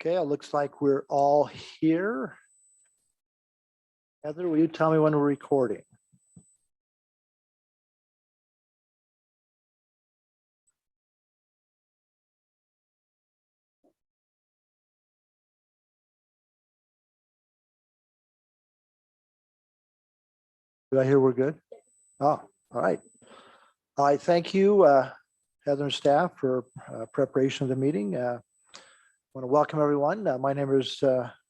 Okay, it looks like we're all here. Heather, will you tell me when we're recording? Do I hear we're good? Oh, all right. All right, thank you, Heather and staff for preparation of the meeting. I want to welcome everyone. My name is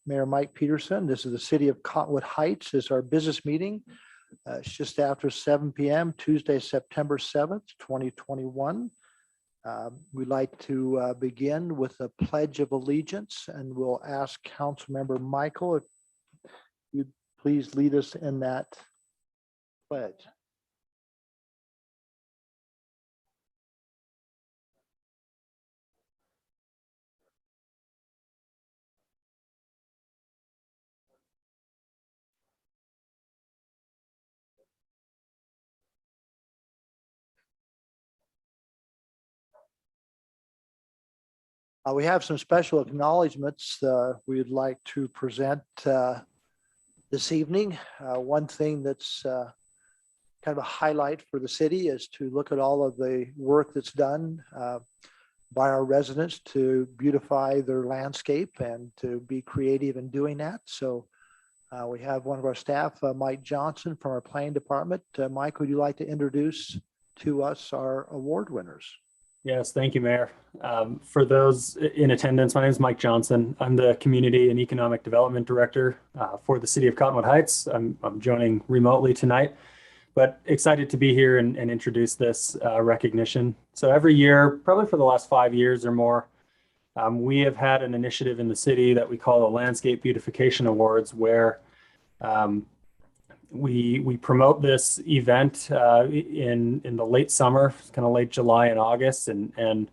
Mayor Mike Peterson. This is the city of Cottonwood Heights. This is our business meeting. It's just after 7 p.m. Tuesday, September 7th, 2021. We'd like to begin with a pledge of allegiance, and we'll ask Councilmember Michael if you'd please lead us in that pledge. We have some special acknowledgements we'd like to present this evening. One thing that's kind of a highlight for the city is to look at all of the work that's done by our residents to beautify their landscape and to be creative in doing that. So we have one of our staff, Mike Johnson from our planning department. Mike, would you like to introduce to us our award winners? Yes, thank you, Mayor. For those in attendance, my name is Mike Johnson. I'm the Community and Economic Development Director for the City of Cottonwood Heights. I'm joining remotely tonight, but excited to be here and introduce this recognition. So every year, probably for the last 5 years or more, we have had an initiative in the city that we call the Landscape Beautification Awards, where we promote this event in the late summer, kind of late July and August, and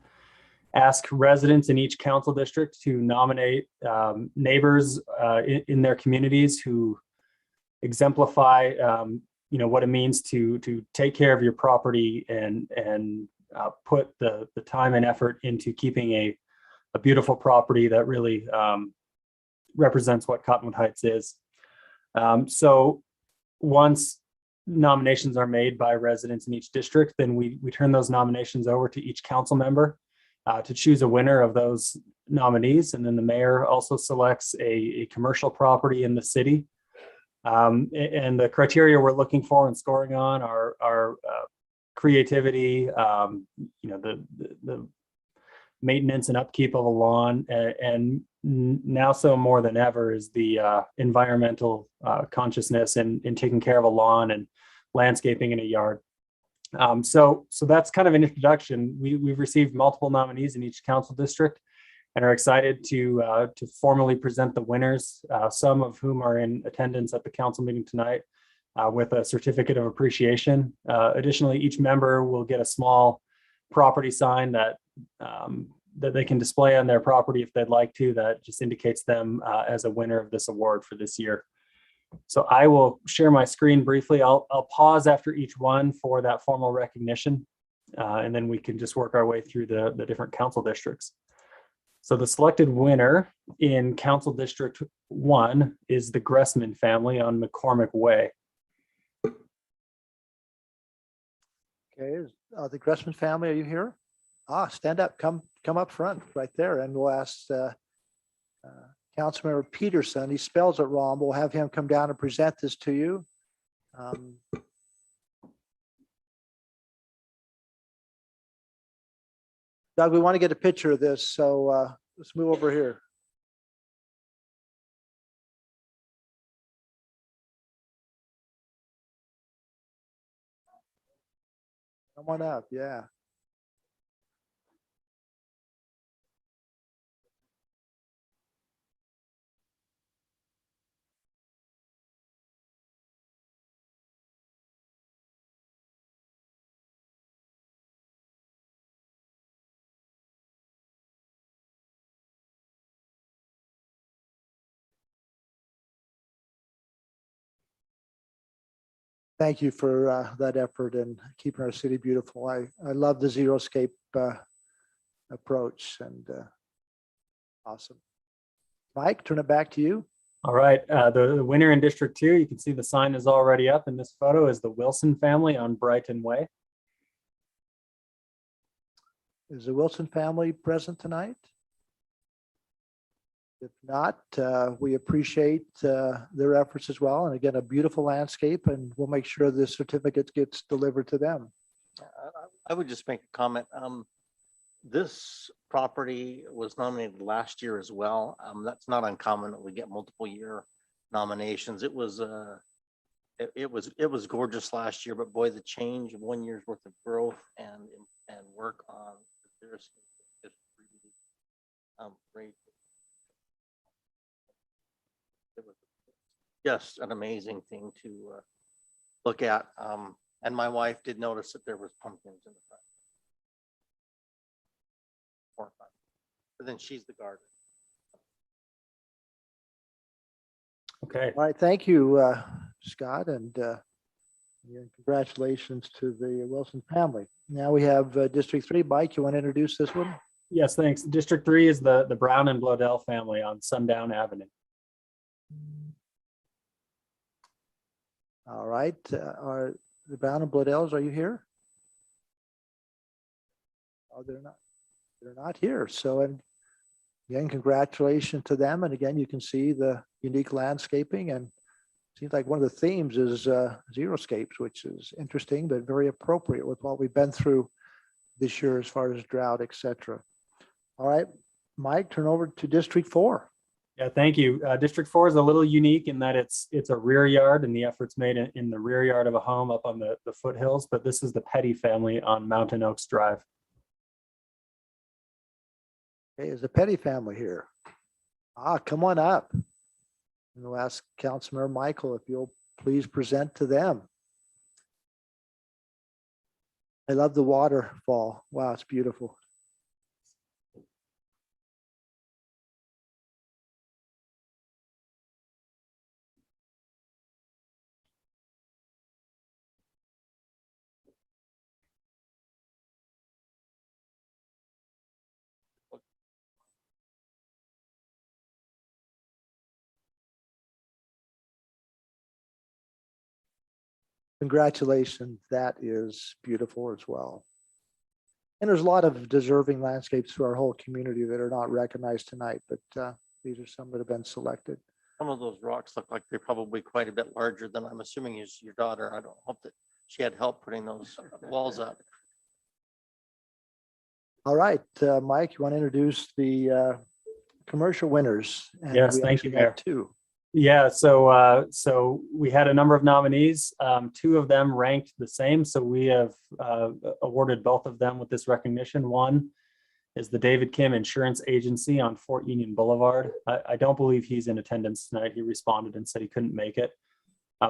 ask residents in each council district to nominate neighbors in their communities who exemplify what it means to take care of your property and put the time and effort into keeping a beautiful property that really represents what Cottonwood Heights is. So once nominations are made by residents in each district, then we turn those nominations over to each council member to choose a winner of those nominees. And then the mayor also selects a commercial property in the city. And the criteria we're looking for and scoring on are creativity, the maintenance and upkeep of a lawn, and now so more than ever is the environmental consciousness in taking care of a lawn and landscaping in a yard. So that's kind of an introduction. We've received multiple nominees in each council district and are excited to formally present the winners, some of whom are in attendance at the council meeting tonight with a certificate of appreciation. Additionally, each member will get a small property sign that they can display on their property if they'd like to, that just indicates them as a winner of this award for this year. So I will share my screen briefly. I'll pause after each one for that formal recognition, and then we can just work our way through the different council districts. So the selected winner in Council District 1 is the Gressman family on McCormick Way. Okay, the Gressman family, are you here? Stand up, come up front right there, and we'll ask Councilmember Peterson. He spells it wrong. We'll have him come down and present this to you. Doug, we want to get a picture of this, so let's move over here. Come on up, yeah. Thank you for that effort and keeping our city beautiful. I love the xeriscape approach, and awesome. Mike, turn it back to you. All right, the winner in District 2, you can see the sign is already up in this photo, is the Wilson family on Brighton Way. Is the Wilson family present tonight? If not, we appreciate their efforts as well. And again, a beautiful landscape, and we'll make sure the certificate gets delivered to them. I would just make a comment. This property was nominated last year as well. That's not uncommon that we get multiple year nominations. It was gorgeous last year, but boy, the change of 1 year's worth of growth and work on this is really great. It was just an amazing thing to look at. And my wife did notice that there was pumpkins in the front. 4 or 5. But then she's the gardener. Okay, All right, thank you, Scott, and congratulations to the Wilson family. Now we have District 3. Mike, you want to introduce this one? yes, thanks. District 3 is the Brown and Blodell family on Sundown Avenue. All right, are the Brown and Blodells, are you here? Oh, they're not here. So, and again, congratulations to them. And again, you can see the unique landscaping, and it seems like one of the themes is xeriscapes, which is interesting, but very appropriate with what we've been through this year as far as drought, etc. All right, Mike, turn over to District 4. Yeah, thank you. District 4 is a little unique in that it's a rear yard, and the effort's made in the rear yard of a home up on the foothills, but this is the Petty family on Mountain Oaks Drive. Okay, is the Petty family here? Come on up. And we'll ask Councilmember Michael if you'll please present to them. I love the waterfall. Wow, it's beautiful. Congratulations, that is beautiful as well. And there's a lot of deserving landscapes through our whole community that are not recognized tonight, but these are some that have been selected. Some of those rocks look like they're probably quite a bit larger than I'm assuming is your daughter. I don't hope that she had help putting those walls up. All right, Mike, you want to introduce the commercial winners? And Yes, we thank you, actually have Mayor. 2. Yeah, so we had a number of nominees. 2 of them ranked the same, so we have awarded both of them with this recognition. One is the David Kim Insurance Agency on Fort Union Boulevard. I don't believe he's in attendance tonight. He responded and said he couldn't make it.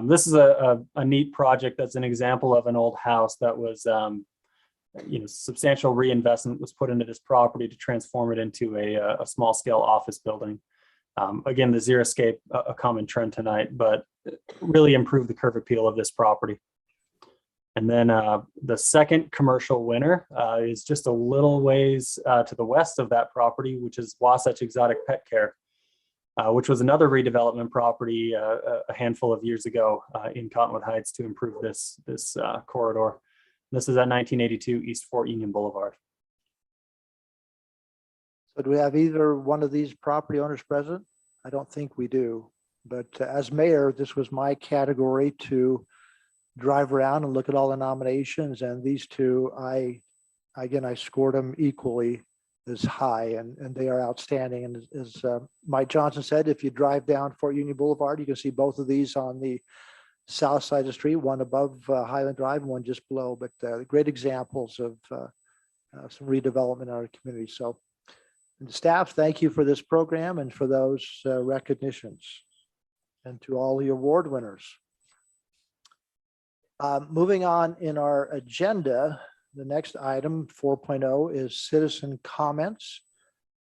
This is a neat project that's an example of an old house that was, substantial reinvestment was put into this property to transform it into a small scale office building. Again, the xeriscape, a common trend tonight, but really improved the curb appeal of this property. And then the second commercial winner is just a little ways to the west of that property, which is Wasatch Exotic Pet Care, which was another redevelopment property a handful of years ago in Cottonwood Heights to improve this corridor. This is at 1982 East Fort Union Boulevard. So do we have either one of these property owners present? I don't think we do, but as mayor, this was my category to drive around and look at all the nominations, and these 2, I scored them equally as high, and they are outstanding. And as Mike Johnson said, if you drive down Fort Union Boulevard, you can see both of these on the south side of the street, one above Highland Drive and one just below, but great examples of some redevelopment in our community. So, and staff, thank you for this program and for those recognitions, and to all the award winners. Moving on in our agenda, the next item 4.0 is citizen comments.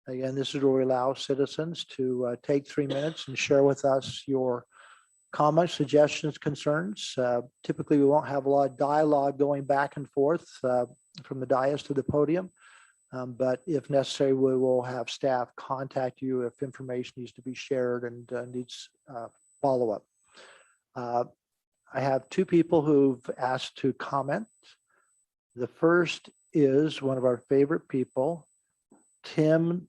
Again, this is where we allow citizens to take 3 minutes and share with us your comments, suggestions, concerns. Typically, we won't have a lot of dialogue going back and forth from the dais to the podium. But if necessary, we will have staff contact you if information needs to be shared and needs follow-up. I have two people who've asked to comment. The first is one of our favorite people, Tim,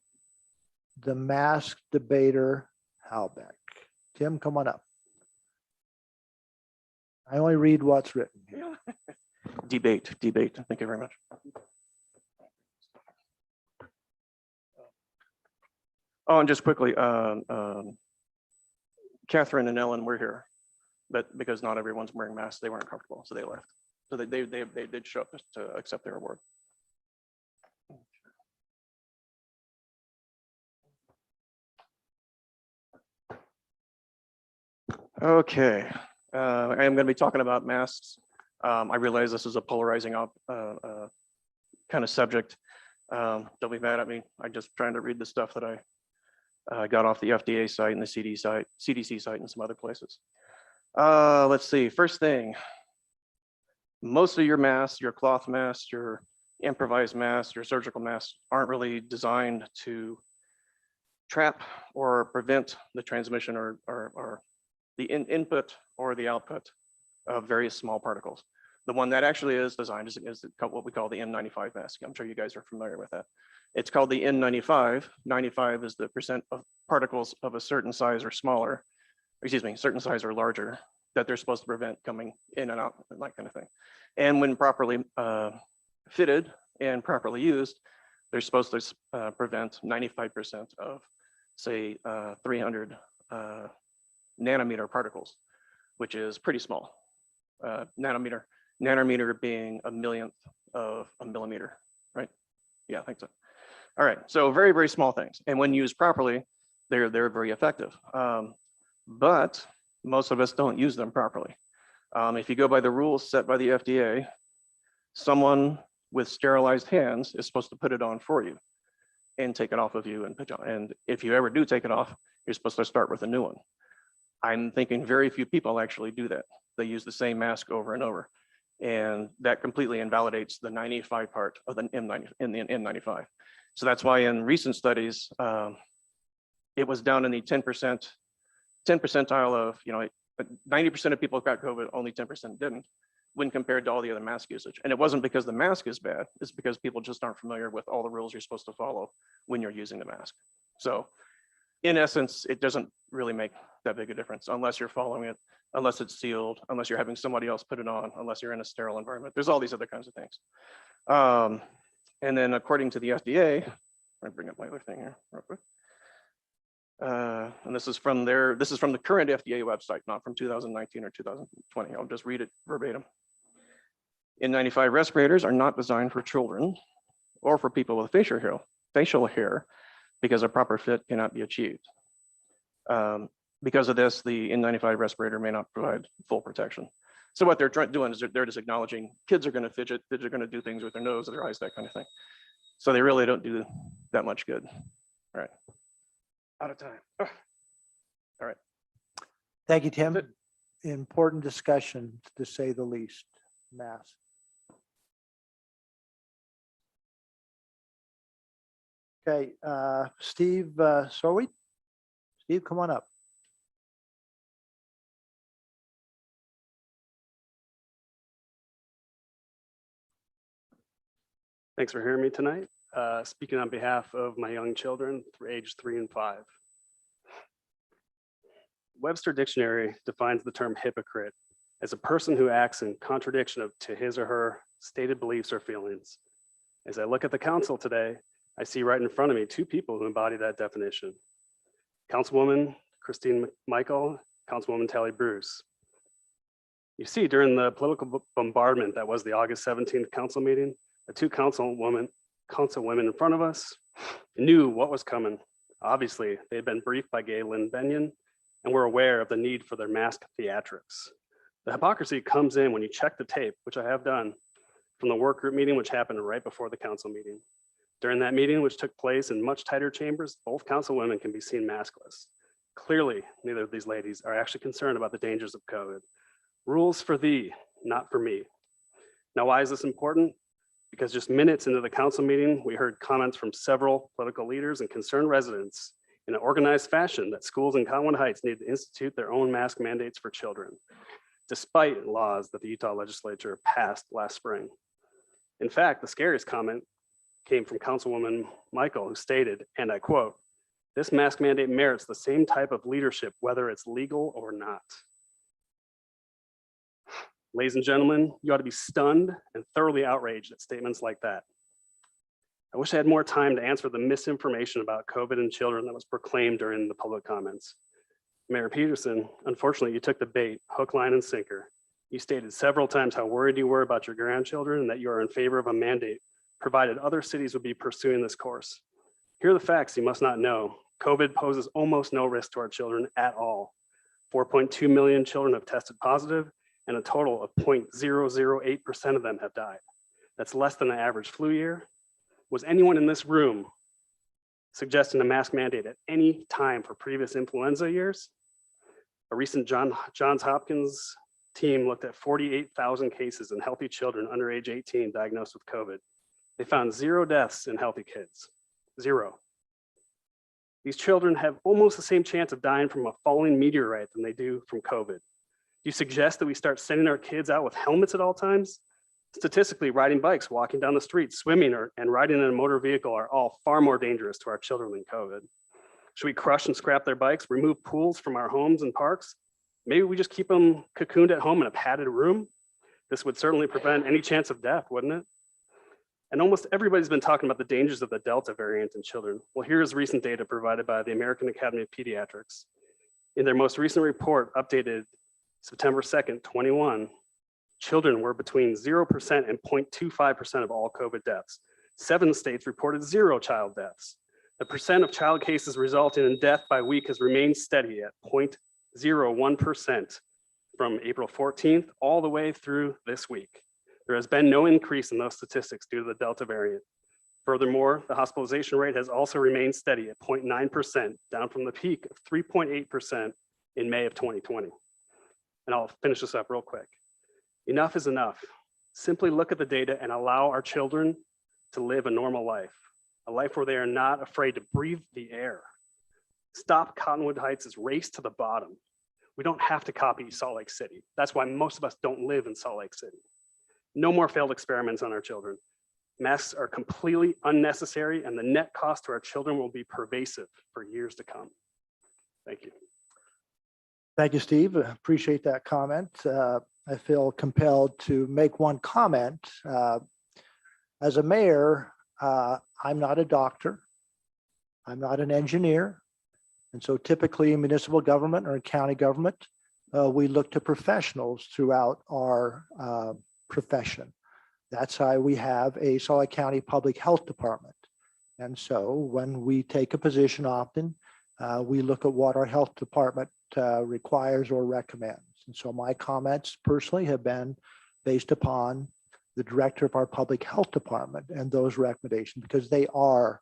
the mask debater Halbeck. Tim, come on up. I only read what's written here. Debate. Thank you very much. Oh, and just quickly, Catherine and Ellen were here, but because not everyone's wearing masks, they weren't comfortable, so they left. So they did show up to accept their award. Okay, I am going to be talking about masks. I realize this is a polarizing kind of subject. Don't be mad at me. I'm just trying to read the stuff that I got off the FDA site and the CDC site and some other places. Let's see. First thing, most of your masks, your cloth masks, your improvised masks, your surgical masks aren't really designed to trap or prevent the transmission or the input or the output of various small particles. The one that actually is designed is what we call the N95 mask. I'm sure you guys are familiar with that. It's called the N95. 95 is the percent of particles of a certain size or smaller, excuse me, certain size or larger that they're supposed to prevent coming in and out and that kind of thing. And when properly fitted and properly used, they're supposed to prevent 95% of, say, 300 nanometer particles, which is pretty small. Nanometer being a millionth of a millimeter, right? Yeah, I think so. All right, so very, very small things. And when used properly, they're very effective. But most of us don't use them properly. If you go by the rules set by the FDA, someone with sterilized hands is supposed to put it on for you and take it off of you and put it on. And if you ever do take it off, you're supposed to start with a new one. I'm thinking very few people actually do that. They use the same mask over and over. And that completely invalidates the 95 part of the N95. So that's why in recent studies, it was down in the 10 percentile of, 90% of people got COVID, only 10% didn't, when compared to all the other mask usage. And it wasn't because the mask is bad, it's because people just aren't familiar with all the rules you're supposed to follow when you're using the mask. So in essence, it doesn't really make that big a difference unless you're following it, unless it's sealed, unless you're having somebody else put it on, unless you're in a sterile environment. There's all these other kinds of things. And then according to the FDA, I bring up my other thing here real quick. And this is from the current FDA website, not from 2019 or 2020. I'll just read it verbatim. N95 respirators are not designed for children or for people with facial hair because a proper fit cannot be achieved. Because of this, the N95 respirator may not provide full protection. So what they're doing is they're just acknowledging kids are going to fidget, kids are going to do things with their nose or their eyes, that kind of thing. So they really don't do that much good. All right. Out of time. Oh. All right. Thank you, Tim. Important discussion, to say the least. Mass. Okay, Steve Sorwit. Steve, come on up. Thanks for hearing me tonight. Speaking on behalf of my young children, age 3 and 5. Webster Dictionary defines the term hypocrite as a person who acts in contradiction to his or her stated beliefs or feelings. As I look at the council today, I see right in front of me 2 people who embody that definition. Councilwoman Christine Michael, Councilwoman Tally Bruce. You see, during the political bombardment that was the August 17th council meeting, the 2 councilwomen in front of us knew what was coming. Obviously, they had been briefed by Galen Benyon and were aware of the need for their mask theatrics. The hypocrisy comes in when you check the tape, which I have done, from the work group meeting, which happened right before the council meeting. During that meeting, which took place in much tighter chambers, both councilwomen can be seen maskless. Clearly, neither of these ladies are actually concerned about the dangers of COVID. Rules for thee, not for me. Now, why is this important? because just minutes into the council meeting, we heard comments from several political leaders and concerned residents in an organized fashion that schools in Cottonwood Heights need to institute their own mask mandates for children, despite laws that the Utah legislature passed last spring. In fact, the scariest comment came from Councilwoman Michael, who stated, and I quote, "This mask mandate merits the same type of leadership, whether it's legal or not." Ladies and gentlemen, you ought to be stunned and thoroughly outraged at statements like that. I wish I had more time to answer the misinformation about COVID and children that was proclaimed during the public comments. Mayor Peterson, unfortunately, you took the bait, hook, line, and sinker. You stated several times how worried you were about your grandchildren and that you are in favor of a mandate, provided other cities would be pursuing this course. Here are the facts you must not know. COVID poses almost no risk to our children at all. 4.2 million children have tested positive, and a total of 0.008% of them have died. That's less than the average flu year. Was anyone in this room suggesting a mask mandate at any time for previous influenza years? A recent Johns Hopkins team looked at 48,000 cases in healthy children under age 18 diagnosed with COVID. They found 0 deaths in healthy kids, 0. These children have almost the same chance of dying from a falling meteorite than they do from COVID. Do you suggest that we start sending our kids out with helmets at all times? Statistically, riding bikes, walking down the street, swimming, and riding in a motor vehicle are all far more dangerous to our children than COVID. Should we crush and scrap their bikes, remove pools from our homes and parks? Maybe we just keep them cocooned at home in a padded room? This would certainly prevent any chance of death, wouldn't it? And almost everybody's been talking about the dangers of the Delta variant in children. Well, here's recent data provided by the American Academy of Pediatrics. In their most recent report, updated September 2nd, 21, children were between 0% and 0.25% of all COVID deaths. 7 states reported 0 child deaths. The percent of child cases resulting in death by week has remained steady at 0.01% from April 14th all the way through this week. There has been no increase in those statistics due to the Delta variant. Furthermore, the hospitalization rate has also remained steady at 0.9%, down from the peak of 3.8% in May of 2020. And I'll finish this up real quick. Enough is enough. Simply look at the data and allow our children to live a normal life, a life where they are not afraid to breathe the air. Stop Cottonwood Heights' race to the bottom. We don't have to copy Salt Lake City. That's why most of us don't live in Salt Lake City. No more failed experiments on our children. Masks are completely unnecessary, and the net cost to our children will be pervasive for years to come. Thank you. Thank you, Steve. I appreciate that comment. I feel compelled to make one comment. As a mayor, I'm not a doctor. I'm not an engineer. And so typically in municipal government or in county government, we look to professionals throughout our profession. That's why we have a Salt Lake County Public Health Department. And so when we take a position often, we look at what our health department requires or recommends. And so my comments personally have been based upon the director of our public health department and those recommendations, because they are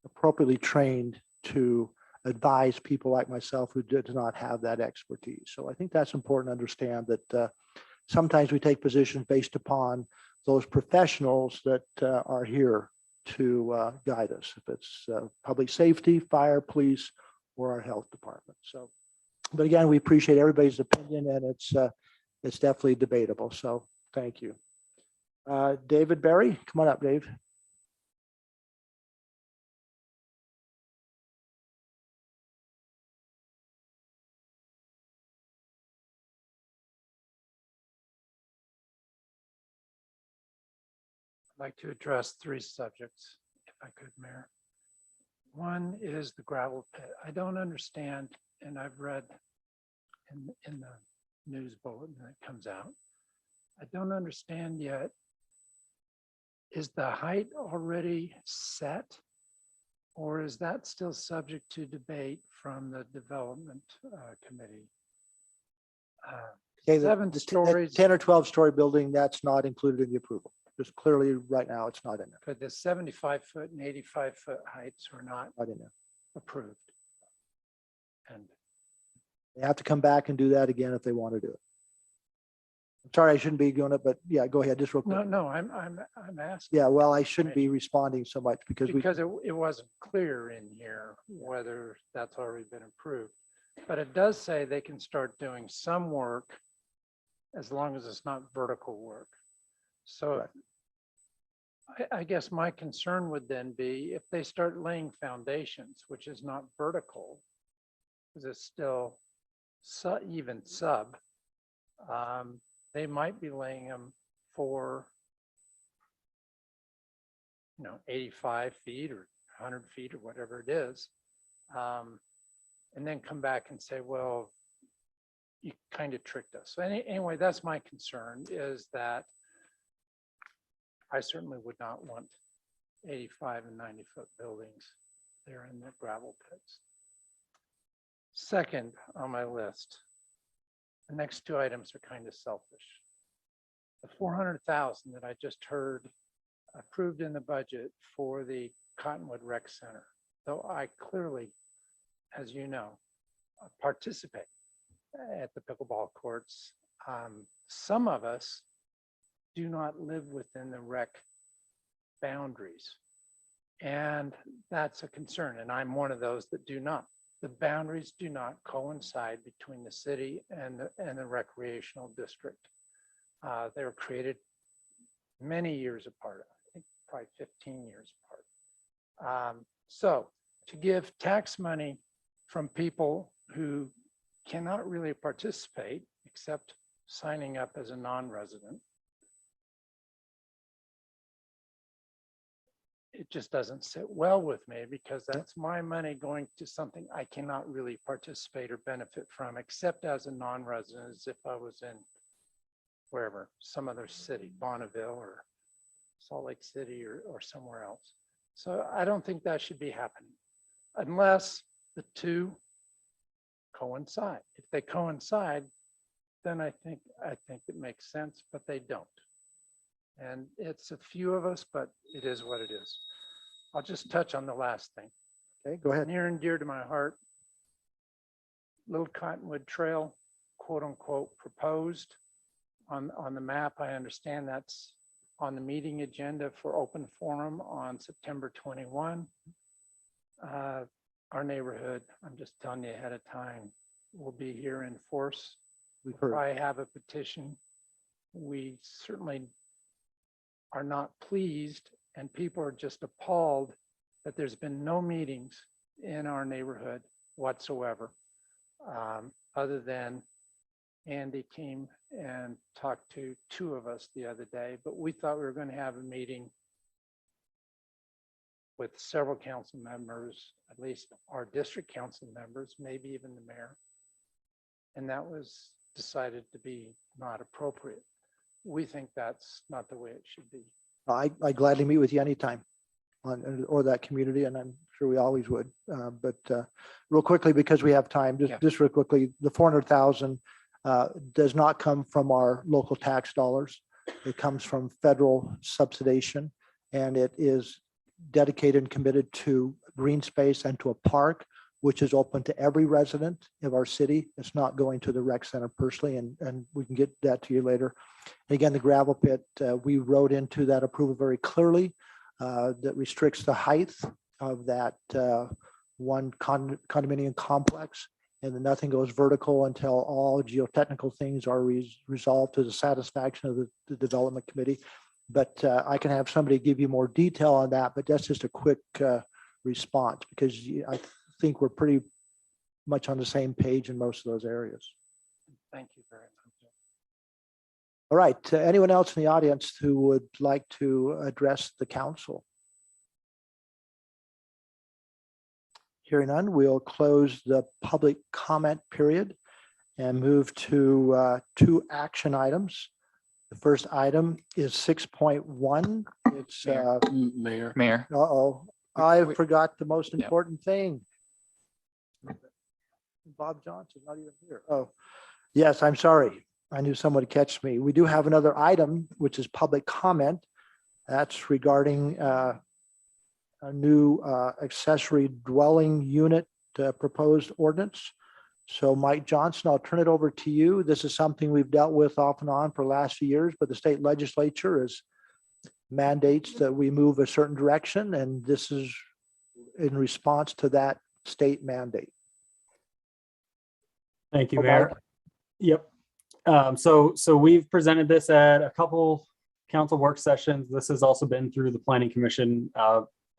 appropriately trained to advise people like myself who do not have that expertise. So I think that's important to understand that sometimes we take positions based upon those professionals that are here to guide us, if it's public safety, fire, police, or our health department. So, but again, we appreciate everybody's opinion, and it's definitely debatable. So thank you. David Berry, come on up, Dave. I'd like to address 3 subjects, if I could, Mayor. One is the gravel pit. I don't understand, and I've read in the news bulletin that comes out. I don't understand yet, is the height already set? Or is that still subject to debate from the development committee? Okay, 7 stories. 10 or 12 story building, that's not included in the approval. Just clearly right now, it's not in there. But the 75-foot and 85-foot heights are not Not in there. approved. And They have to come back and do that again if they want to do it. Sorry, I shouldn't be doing it, but yeah, go ahead, just real quick. No, I'm asking. Yeah, well, I shouldn't be responding so much because we, Because it wasn't clear in here whether that's already been approved. But it does say they can start doing some work as long as it's not vertical work. So I guess my concern would then be if they start laying foundations, which is not vertical, because it's still even sub, they might be laying them for 85 feet or 100 feet or whatever it is. And then come back and say, well, you kind of tricked us. So anyway, that's my concern, is that I certainly would not want 85 and 90-foot buildings there in the gravel pits. Second on my list, the next two items are kind of selfish. The 400,000 that I just heard approved in the budget for the Cottonwood Rec Center, though I clearly, as you know, participate at the pickleball courts. Some of us do not live within the rec boundaries. And that's a concern. And I'm one of those that do not. The boundaries do not coincide between the city and the recreational district. They were created many years apart, I think probably 15 years apart. So to give tax money from people who cannot really participate except signing up as a non-resident, it just doesn't sit well with me, because that's my money going to something I cannot really participate or benefit from, except as a non-resident, as if I was in wherever, some other city, Bonneville or Salt Lake City or somewhere else. So I don't think that should be happening unless the two coincide. If they coincide, then I think it makes sense, but they don't. And it's a few of us, but it is what it is. I'll just touch on the last thing. okay, go ahead. Near and dear to my heart, Little Cottonwood Trail, quote unquote, proposed on the map. I understand that's on the meeting agenda for open forum on September 21. Our neighborhood, I'm just telling you ahead of time, will be here in force. We've heard. I have a petition. We certainly are not pleased, and people are just appalled that there's been no meetings in our neighborhood whatsoever, other than Andy came and talked to two of us the other day, but we thought we were going to have a meeting with several council members, at least our district council members, maybe even the mayor. And that was decided to be not appropriate. We think that's not the way it should be. I gladly meet with you anytime or that community, and I'm sure we always would. But real quickly, because we have time, just real quickly, the 400,000 does not come from our local tax dollars. It comes from federal subsidization, and it is dedicated and committed to green space and to a park, which is open to every resident of our city. It's not going to the rec center personally, and we can get that to you later. Again, the gravel pit, we wrote into that approval very clearly that restricts the height of that one condominium complex, and then nothing goes vertical until all geotechnical things are resolved to the satisfaction of the development committee. But I can have somebody give you more detail on that, but that's just a quick response, because I think we're pretty much on the same page in most of those areas. Thank you very much. All right, anyone else in the audience who would like to address the council? Hearing none, we'll close the public comment period and move to two action items. The first item is 6.1. It's Mayor. I forgot the most Yeah. important thing. Bob Johnson's not even here. Oh, yes, I'm sorry. I knew someone would catch me. We do have another item, which is public comment. That's regarding a new accessory dwelling unit proposed ordinance. So Mike Johnson, I'll turn it over to you. This is something we've dealt with off and on for the last few years, but the state legislature is mandates that we move a certain direction, and this is in response to that state mandate. Thank you, Oh, Mayor. Mike. Yep. So we've presented this at a couple council work sessions. This has also been through the Planning Commission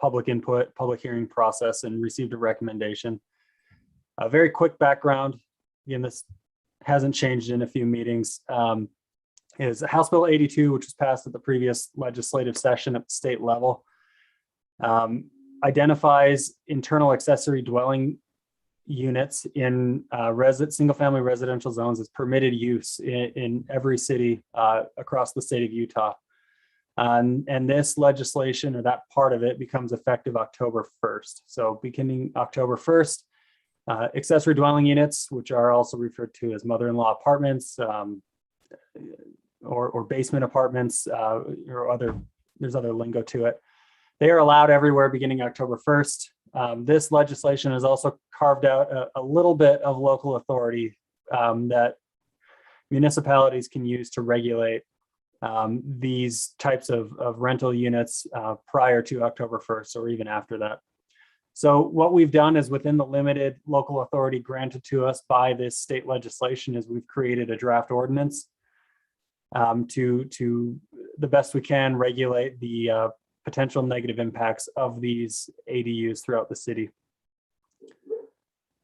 public input, public hearing process, and received a recommendation. A very quick background. Again, this hasn't changed in a few meetings. Is House Bill 82, which was passed at the previous legislative session at the state level, identifies internal accessory dwelling units in single-family residential zones as permitted use in every city across the state of Utah. And this legislation, or that part of it, becomes effective October 1st. So beginning October 1st, accessory dwelling units, which are also referred to as mother-in-law apartments, or basement apartments, there's other lingo to it. They are allowed everywhere beginning October 1st. This legislation has also carved out a little bit of local authority that municipalities can use to regulate these types of rental units prior to October 1st or even after that. So what we've done is, within the limited local authority granted to us by this state legislation, is we've created a draft ordinance to the best we can regulate the potential negative impacts of these ADUs throughout the city.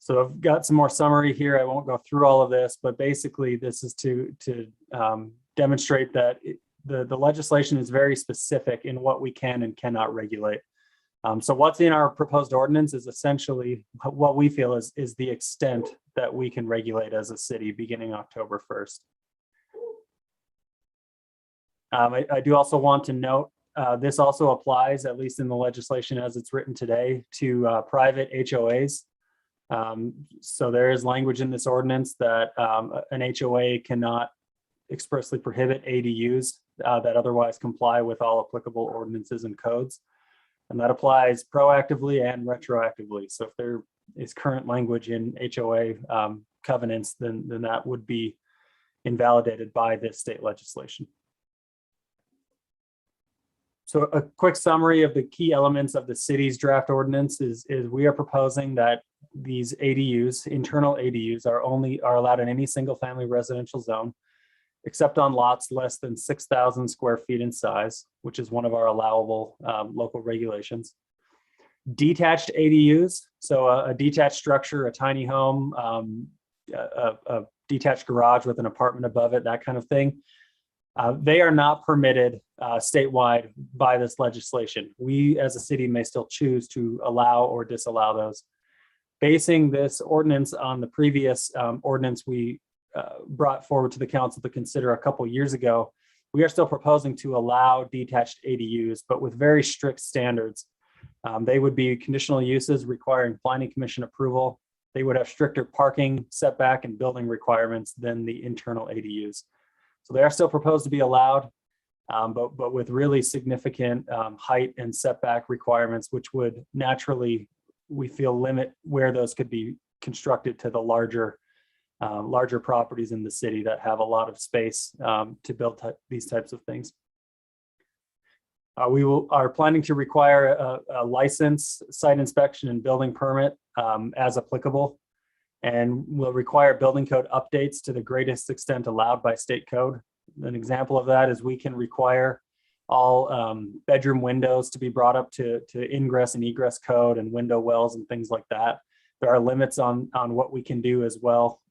So I've got some more summary here. I won't go through all of this, but basically this is to demonstrate that the legislation is very specific in what we can and cannot regulate. So what's in our proposed ordinance is essentially what we feel is the extent that we can regulate as a city beginning October 1st. I do also want to note, this also applies, at least in the legislation as it's written today, to private HOAs. So there is language in this ordinance that an HOA cannot expressly prohibit ADUs that otherwise comply with all applicable ordinances and codes. And that applies proactively and retroactively. So if there is current language in HOA covenants, then that would be invalidated by this state legislation. So a quick summary of the key elements of the city's draft ordinance is we are proposing that these ADUs, internal ADUs, are allowed in any single family residential zone, except on lots less than 6,000 square feet in size, which is one of our allowable local regulations. Detached ADUs, so a detached structure, a tiny home, a detached garage with an apartment above it, that kind of thing. They are not permitted statewide by this legislation. We as a city may still choose to allow or disallow those. Basing this ordinance on the previous ordinance we brought forward to the council to consider a couple years ago, we are still proposing to allow detached ADUs, but with very strict standards. They would be conditional uses requiring planning commission approval. They would have stricter parking, setback, and building requirements than the internal ADUs. So they are still proposed to be allowed, but with really significant height and setback requirements, which would naturally, we feel, limit where those could be constructed to the larger properties in the city that have a lot of space to build these types of things. We are planning to require a license, site inspection, and building permit as applicable, and will require building code updates to the greatest extent allowed by state code. An example of that is we can require all bedroom windows to be brought up to ingress and egress code and window wells and things like that. There are limits on what we can do as well,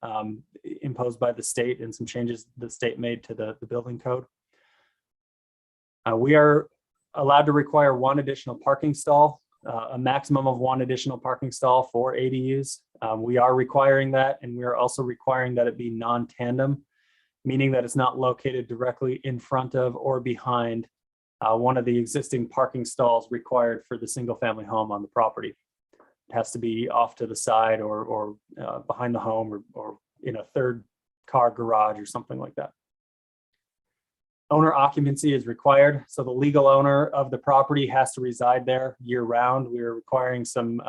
imposed by the state, and some changes the state made to the building code. We are allowed to require one additional parking stall, a maximum of one additional parking stall for ADUs. We are requiring that, and we are also requiring that it be non-tandem, meaning that it's not located directly in front of or behind one of the existing parking stalls required for the single family home on the property. It has to be off to the side or behind the home or in a third car garage or something like that. Owner occupancy is required. So the legal owner of the property has to reside there year round. We are requiring some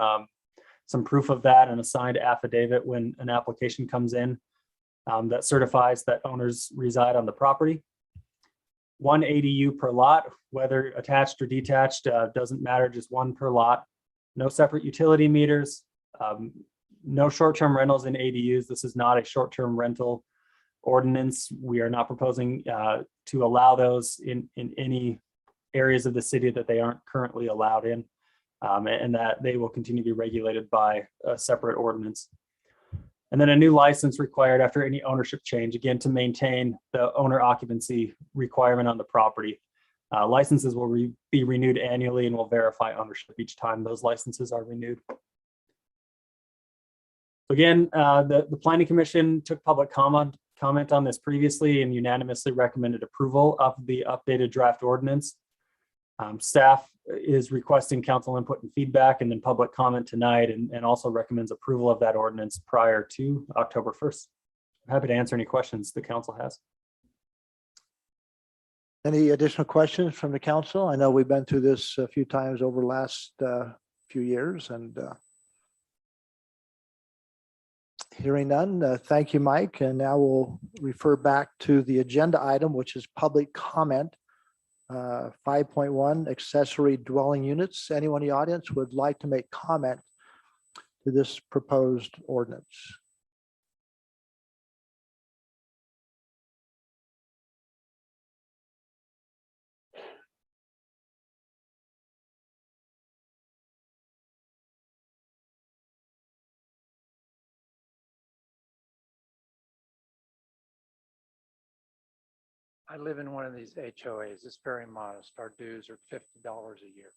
some proof of that and a signed affidavit when an application comes in that certifies that owners reside on the property. 1 ADU per lot, whether attached or detached, doesn't matter, just one per lot. No separate utility meters, no short-term rentals in ADUs. This is not a short-term rental ordinance. We are not proposing to allow those in any areas of the city that they aren't currently allowed in, and that they will continue to be regulated by a separate ordinance. And then a new license required after any ownership change, again, to maintain the owner occupancy requirement on the property. Licenses will be renewed annually and will verify ownership each time those licenses are renewed. Again, the Planning Commission took public comment on this previously and unanimously recommended approval of the updated draft ordinance. Staff is requesting council input and feedback and then public comment tonight, and also recommends approval of that ordinance prior to October 1st. I'm happy to answer any questions the council has. Any additional questions from the council? I know we've been through this a few times over the last few years, and hearing none, thank you, Mike. And now we'll refer back to the agenda item, which is public comment. 5.1 accessory dwelling units. Anyone in the audience would like to make comment to this proposed ordinance? I live in one of these HOAs. It's very modest. Our dues are $50 a year.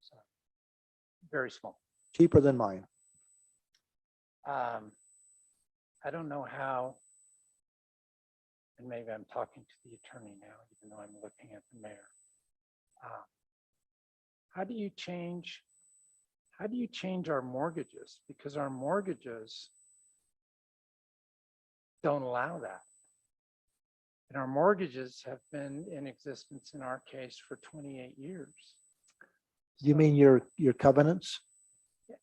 So very small. Cheaper than mine. I don't know how, and maybe I'm talking to the attorney now, even though I'm looking at the mayor. How do you change our mortgages? Because our mortgages don't allow that. And our mortgages have been in existence in our case for 28 years. You mean your covenants?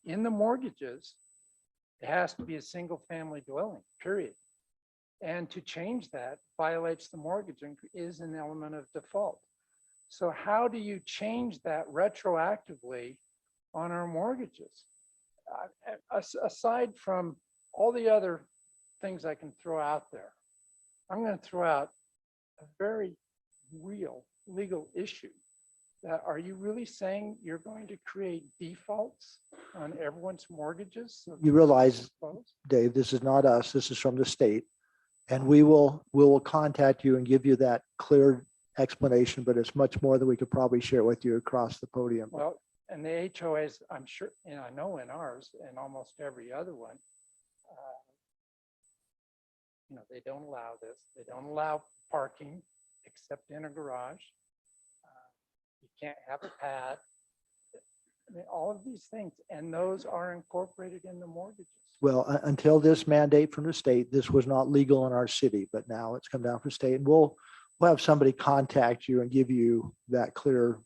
In the mortgages, it has to be a single family dwelling, period. And to change that violates the mortgage and is an element of default. So how do you change that retroactively on our mortgages? Aside from all the other things I can throw out there, I'm going to throw out a very real legal issue. That are you really saying you're going to create defaults on everyone's mortgages? So You realize, Dave, this is not us. This is from the state. And we will contact you and give you that clear explanation, but it's much more than we could probably share with you across the podium. Well, and the HOAs, I'm sure, and I know in ours and almost every other one, they don't allow this. They don't allow parking except in a garage. You can't have a pad. I mean, all of these things, and those are incorporated in the mortgages. Well, until this mandate from the state, this was not legal in our city, but now it's come down from state, and we'll have somebody contact you and give you that clear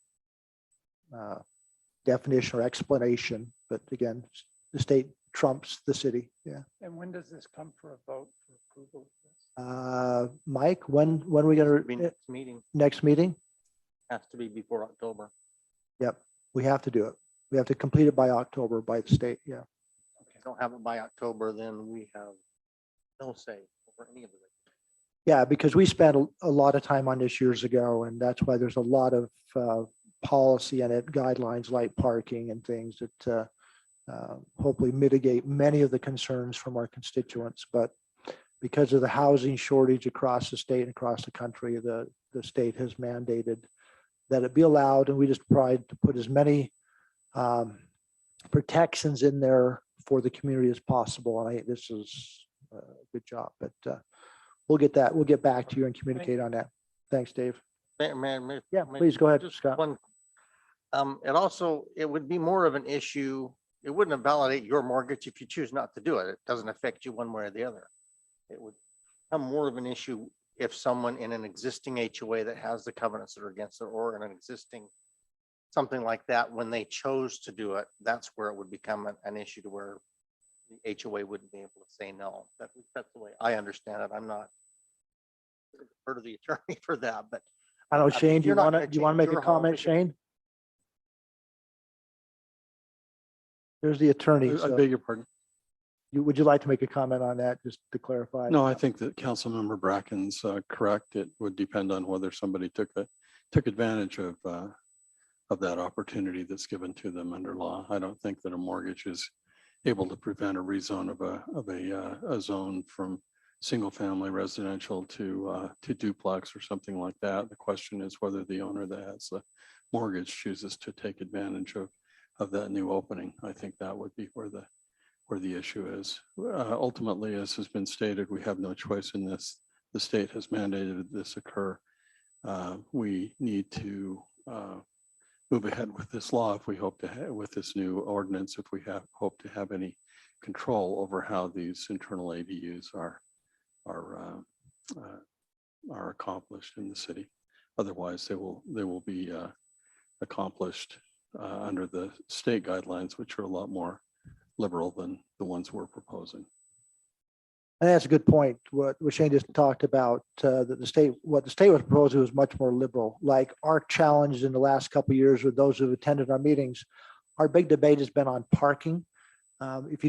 definition or explanation. But again, the state trumps the city. Yeah. And when does this come for a vote for approval of this? Mike, when are we going to Next meeting next meeting? has to be before October. Yep, we have to do it. We have to complete it by October by the state. Yeah. If we don't have it by October, then we have no say over any of it. Yeah, because we spent a lot of time on this years ago, and that's why there's a lot of policy in it, guidelines like parking and things that hopefully mitigate many of the concerns from our constituents. But because of the housing shortage across the state and across the country, the state has mandated that it be allowed, and we just tried to put as many protections in there for the community as possible. And I think this is a good job, but we'll get back to you and communicate on that. Thanks, Dave. Yeah, please go ahead, Just Scott. one, it would be more of an issue. It wouldn't invalidate your mortgage if you choose not to do it. It doesn't affect you one way or the other. It would become more of an issue if someone in an existing HOA that has the covenants that are against it, or in an existing something like that, when they chose to do it, that's where it would become an issue to where the HOA wouldn't be able to say no. That's the way I understand it. I'm not heard of the attorney for that, but I don't know, I mean, Shane, do you you're not want to, gonna do you want to change make a your home. comment, Shane? There's the attorney. I So beg your pardon. would you like to make a comment on that, just to clarify? No, I think that Councilmember Bracken's correct. It would depend on whether somebody took advantage of that opportunity that's given to them under law. I don't think that a mortgage is able to prevent a rezone of a zone from single family residential to duplex or something like that. The question is whether the owner that has the mortgage chooses to take advantage of that new opening. I think that would be where the issue is. Ultimately, as has been stated, we have no choice in this. The state has mandated this occur. We need to move ahead with this law if we hope to have, with this new ordinance, if we hope to have any control over how these internal ADUs are accomplished in the city. Otherwise, they will be accomplished under the state guidelines, which are a lot more liberal than the ones we're proposing. And that's a good point. What Shane just talked about, that what the state was proposing was much more liberal. Like our challenge in the last couple of years with those who've attended our meetings, our big debate has been on parking. If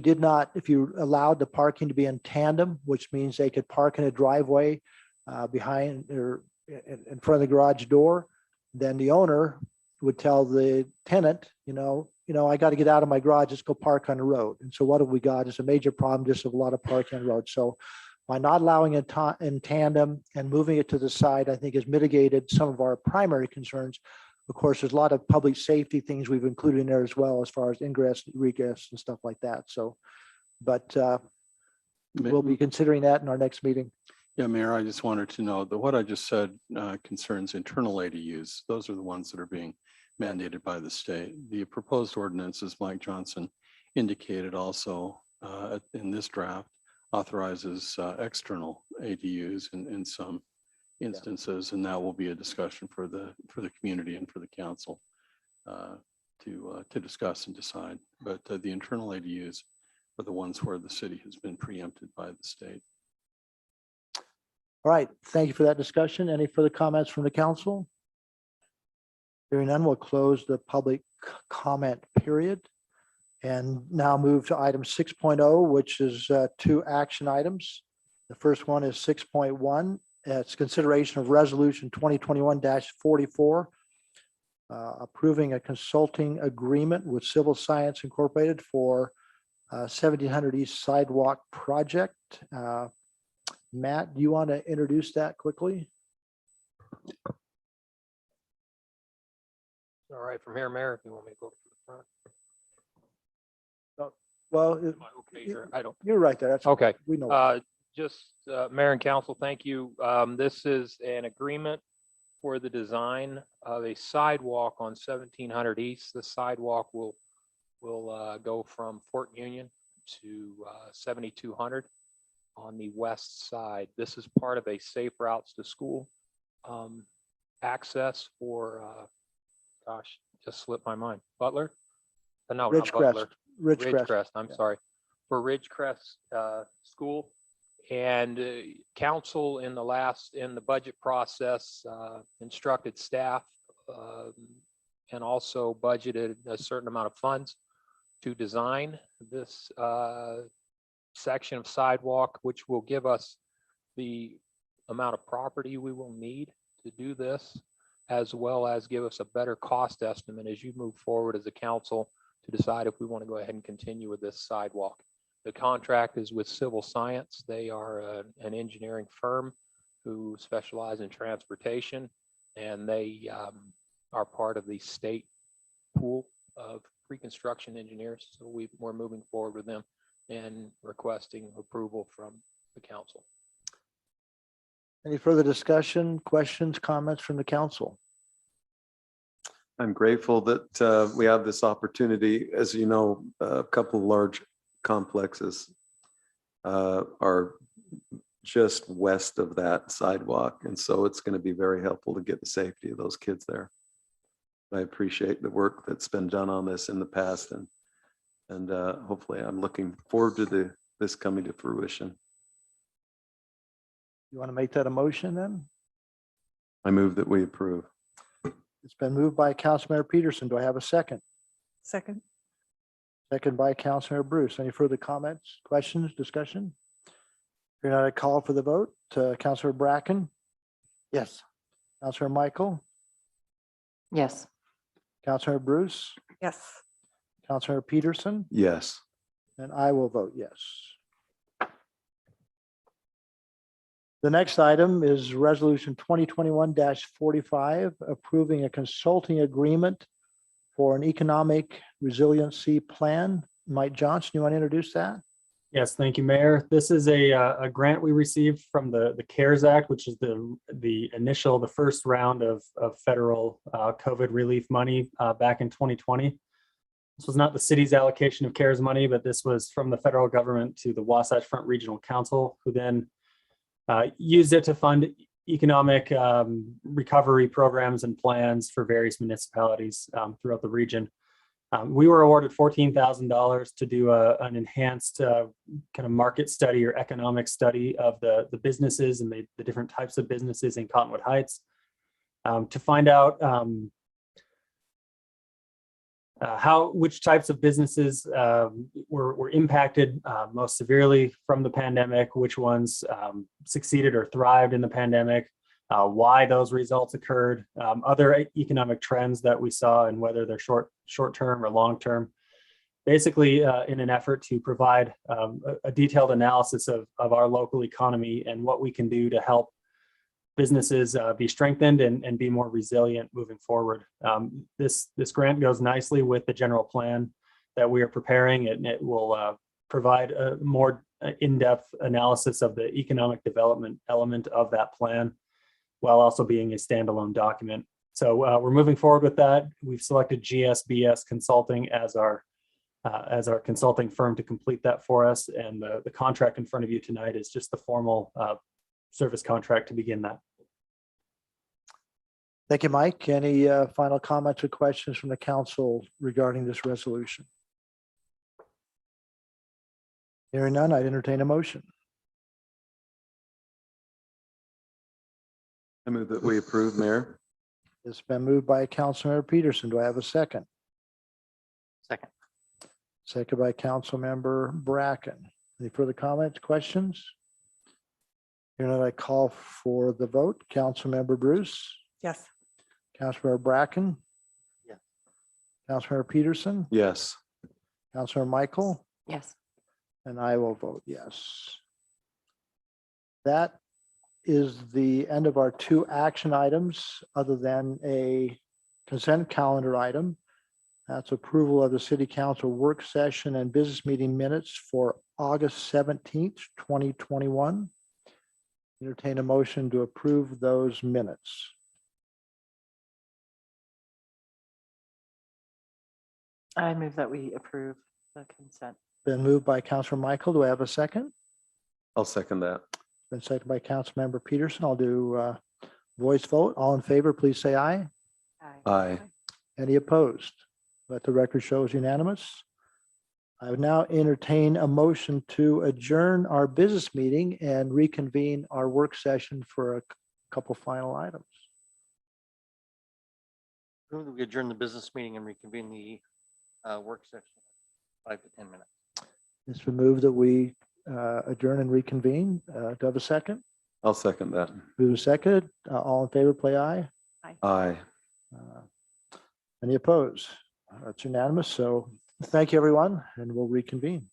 you allowed the parking to be in tandem, which means they could park in a driveway behind or in front of the garage door, then the owner would tell the tenant, I got to get out of my garage, let's go park on the road. And so what have we got? It's a major problem, just of a lot of parking on the road. So by not allowing it in tandem and moving it to the side, I think has mitigated some of our primary concerns. Of course, there's a lot of public safety things we've included in there as well, as far as ingress, regress and stuff like that. So, but we'll be considering that in our next meeting. Yeah, Mayor, I just wanted to know that what I just said concerns internal ADUs. Those are the ones that are being mandated by the state. The proposed ordinance, as Mike Johnson indicated also in this draft, authorizes external ADUs in some instances, and that will be a discussion for the community and for the council to discuss and decide. But the internal ADUs are the ones where the city has been preempted by the state. All right, thank you for that discussion. Any further comments from the council? Hearing none, we'll close the public comment period and now move to item 6.0, which is two action items. The first one is 6.1. It's consideration of resolution 2021-44, approving a consulting agreement with Civil Science Incorporated for 1700 East Sidewalk Project. Matt, do you want to introduce that quickly? All right, from here, Mayor, if you want me to go to the front. Well, Am I okay here? I don't. you're right there. That's Okay. we know. Just Mayor and Council, thank you. This is an agreement for the design of a sidewalk on 1700 East. The sidewalk will go from Fort Union to 7200 on the west side. This is part of a Safe Routes to School access for, gosh, just slipped my mind. Butler? No, not Butler. Ridgecrest, I'm sorry. For Ridgecrest School. And council in the budget process instructed staff and also budgeted a certain amount of funds to design this section of sidewalk, which will give us the amount of property we will need to do this, as well as give us a better cost estimate as you move forward as a council to decide if we want to go ahead and continue with this sidewalk. The contract is with Civil Science. They are an engineering firm who specialize in transportation, and they are part of the state pool of pre-construction engineers. So we're moving forward with them and requesting approval from the council. Any further discussion, questions, comments from the council? I'm grateful that we have this opportunity. As you know, a couple of large complexes are just west of that sidewalk. And so it's going to be very helpful to get the safety of those kids there. I appreciate the work that's been done on this in the past, and hopefully I'm looking forward to this coming to fruition. You want to make that a motion then? I move that we approve. It's been moved by Councilmember Peterson. Do I have a second? Second. Second by Councilmember Bruce. Any further comments, questions, discussion? You're not a call for the vote. Councilmember Bracken, Yes. Councilmember Michael, Yes. Councilmember Bruce, Yes. Councilmember Peterson, Yes. and I will vote yes. The next item is Resolution 2021-45, approving a consulting agreement for an economic resiliency plan. Mike Johnson, you want to introduce that? Yes, thank you, Mayor. This is a grant we received from the CARES Act, which is the first round of federal COVID relief money back in 2020. This was not the city's allocation of CARES money, but this was from the federal government to the Wasatch Front Regional Council, who then used it to fund economic recovery programs and plans for various municipalities throughout the region. We were awarded $14,000 to do an enhanced kind of market study or economic study of the businesses and the different types of businesses in Cottonwood Heights to find out which types of businesses were impacted most severely from the pandemic, which ones succeeded or thrived in the pandemic, why those results occurred, other economic trends that we saw, and whether they're short-term or long-term. Basically, in an effort to provide a detailed analysis of our local economy and what we can do to help businesses be strengthened and be more resilient moving forward. This grant goes nicely with the general plan that we are preparing, and it will provide a more in-depth analysis of the economic development element of that plan, while also being a standalone document. So we're moving forward with that. We've selected GSBS Consulting as our consulting firm to complete that for us. And the contract in front of you tonight is just the formal service contract to begin that. Thank you, Mike. Any final comments or questions from the council regarding this resolution? Hearing none, I'd entertain a motion. I move that we approve, Mayor. It's been moved by Councilmember Peterson. Do I have a second? Second. Second by Councilmember Bracken. Any further comments, questions? Hearing none, I call for the vote. Councilmember Bruce, Yes. Councilmember Bracken. Yes. Councilmember Peterson, Yes. Councilmember Michael, Yes. and I will vote yes. That is the end of our two action items, other than a consent calendar item. That's approval of the city council work session and business meeting minutes for August 17th, 2021. Entertain a motion to approve those minutes. I move that we approve the consent. Been moved by Councilor Michael. Do I have a second? I'll second that. Been seconded by Councilmember Peterson. I'll do voice vote. All in favor, please say aye. Aye. Any opposed? Let the record show is unanimous. I would now entertain a motion to adjourn our business meeting and reconvene our work session for a couple final items. Move that we adjourn the business meeting and reconvene the work session, 5 to 10 minutes. It's been moved that we adjourn and reconvene. Do I have a second? I'll second that. Who's seconded? All in favor, play aye. Aye. Any opposed? That's unanimous. So thank you, everyone, and we'll reconvene.